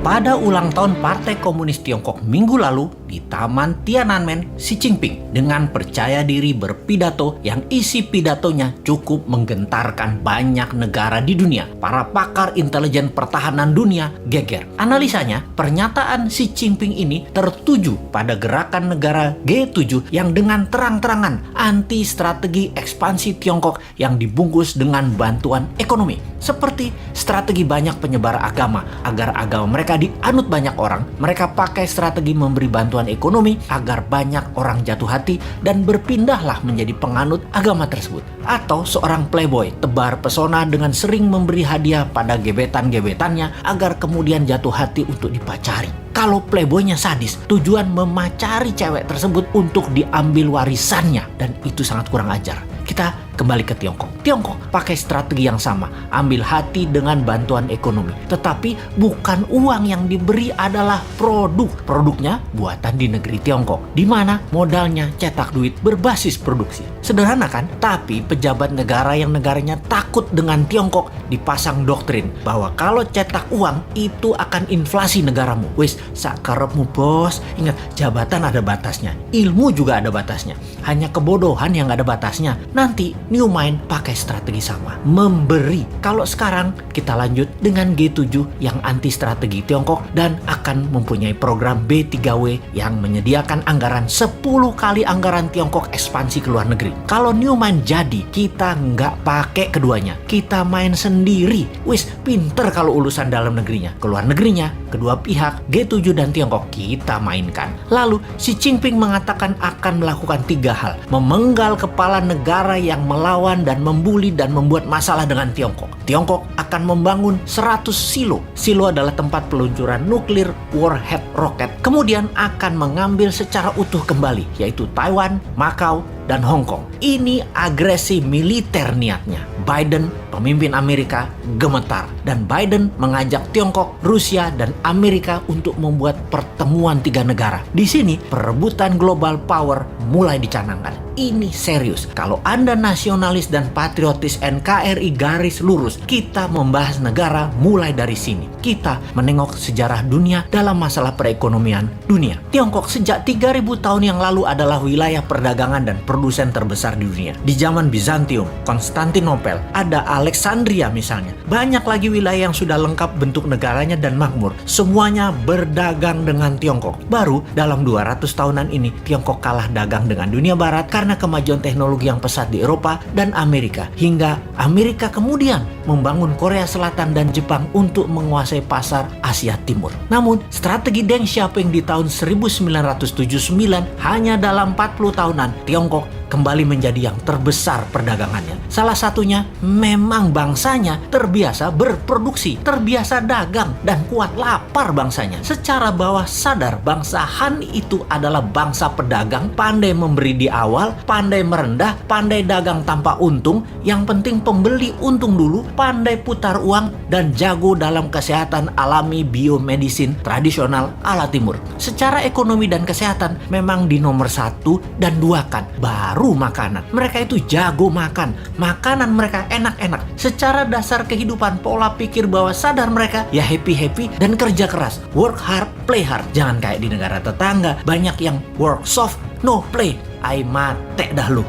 pada ulang tahun Partai Komunis Tiongkok minggu lalu di Taman Tiananmen, Xi Jinping dengan percaya diri berpidato yang isi pidatonya cukup menggentarkan banyak negara di dunia. Para pakar intelijen pertahanan dunia geger. Analisanya, pernyataan Xi Jinping ini tertuju pada gerakan negara G7 yang dengan terang-terangan anti strategi ekspansi Tiongkok yang dibungkus dengan bantuan ekonomi. Seperti strategi banyak penyebar agama agar agama mereka dianut banyak orang, mereka pakai strategi memberi bantuan ekonomi agar banyak orang jatuh hati dan berpindahlah menjadi penganut agama tersebut. Atau seorang playboy tebar pesona dengan sering memberi hadiah pada gebetan-gebetannya agar kemudian jatuh hati untuk dipacari. Kalau playboynya sadis, tujuan memacari cewek tersebut untuk diambil warisannya, dan itu sangat kurang ajar. Kita kembali ke Tiongkok. Tiongkok pakai strategi yang sama, ambil hati dengan bantuan ekonomi. Tetapi bukan uang yang diberi adalah produk. Produknya buatan di negeri Tiongkok, di mana modalnya cetak duit berbasis produksi. Sederhana kan? Tapi pejabat negara yang negaranya takut dengan Tiongkok dipasang doktrin bahwa kalau cetak uang itu akan inflasi negaramu. Wis, sakarepmu bos. Ingat, jabatan ada batasnya, ilmu juga ada batasnya. Hanya kebodohan yang ada batasnya. Nanti New Mind pakai strategi sama, memberi. Kalau sekarang kita lanjut dengan G7 yang anti strategi Tiongkok dan akan mempunyai program B3W yang menyediakan anggaran 10 kali anggaran Tiongkok ekspansi ke luar negeri. Kalau New Mind jadi, kita nggak pakai keduanya, kita main sendiri. Wis, pinter kalau urusan dalam negerinya. Ke luar negerinya, kedua pihak G7 dan Tiongkok kita mainkan. Lalu Xi Jinping mengatakan akan melakukan 3 hal. Memenggal kepala negara yang melawan dan membuli dan membuat masalah dengan Tiongkok. Tiongkok akan membangun 100 silo. Silo adalah tempat peluncuran nuklir warhead roket. Kemudian akan mengambil secara utuh kembali, yaitu Taiwan, Macau, dan Hong Kong. Ini agresi militer niatnya. Biden, pemimpin Amerika, gemetar. Dan Biden mengajak Tiongkok, Rusia, dan Amerika untuk membuat pertemuan 3 negara. Di sini, perebutan global power mulai dicanangkan. Ini serius. Kalau Anda nasionalis dan patriotis NKRI garis lurus, kita membahas negara mulai dari sini. Kita menengok sejarah dunia dalam masalah perekonomian dunia. Tiongkok sejak 3000 tahun yang lalu adalah wilayah perdagangan dan produsen terbesar di dunia. Di zaman Bizantium, Konstantinopel, ada Alexandria misalnya. Banyak lagi wilayah yang sudah lengkap bentuk negaranya dan makmur. Semuanya berdagang dengan Tiongkok. Baru dalam 200 tahunan ini, Tiongkok kalah dagang dengan dunia barat karena kemajuan teknologi yang pesat di Eropa dan Amerika. Hingga Amerika kemudian membangun Korea Selatan dan Jepang untuk menguasai pasar Asia Timur. Namun, strategi Deng Xiaoping di tahun 1979 hanya dalam 40 tahunan, Tiongkok kembali menjadi yang terbesar perdagangannya. Salah satunya memang bangsanya terbiasa berproduksi, terbiasa dagang, dan kuat lapar bangsanya. Secara bawah sadar, bangsa Han itu adalah bangsa pedagang, pandai memberi di awal, pandai merendah, pandai dagang tanpa untung, yang penting pembeli untung dulu, pandai putar uang, dan jago dalam kesehatan alami biomedisin tradisional ala timur. Secara ekonomi dan kesehatan memang di nomor 1 dan 2 kan, baru makanan. Mereka itu jago makan. Makanan mereka enak-enak. Secara dasar kehidupan, pola pikir bawah sadar mereka ya happy-happy dan kerja keras. Work hard, play hard. Jangan kayak di negara tetangga. Banyak yang work soft, no play. Ai mate dah lu.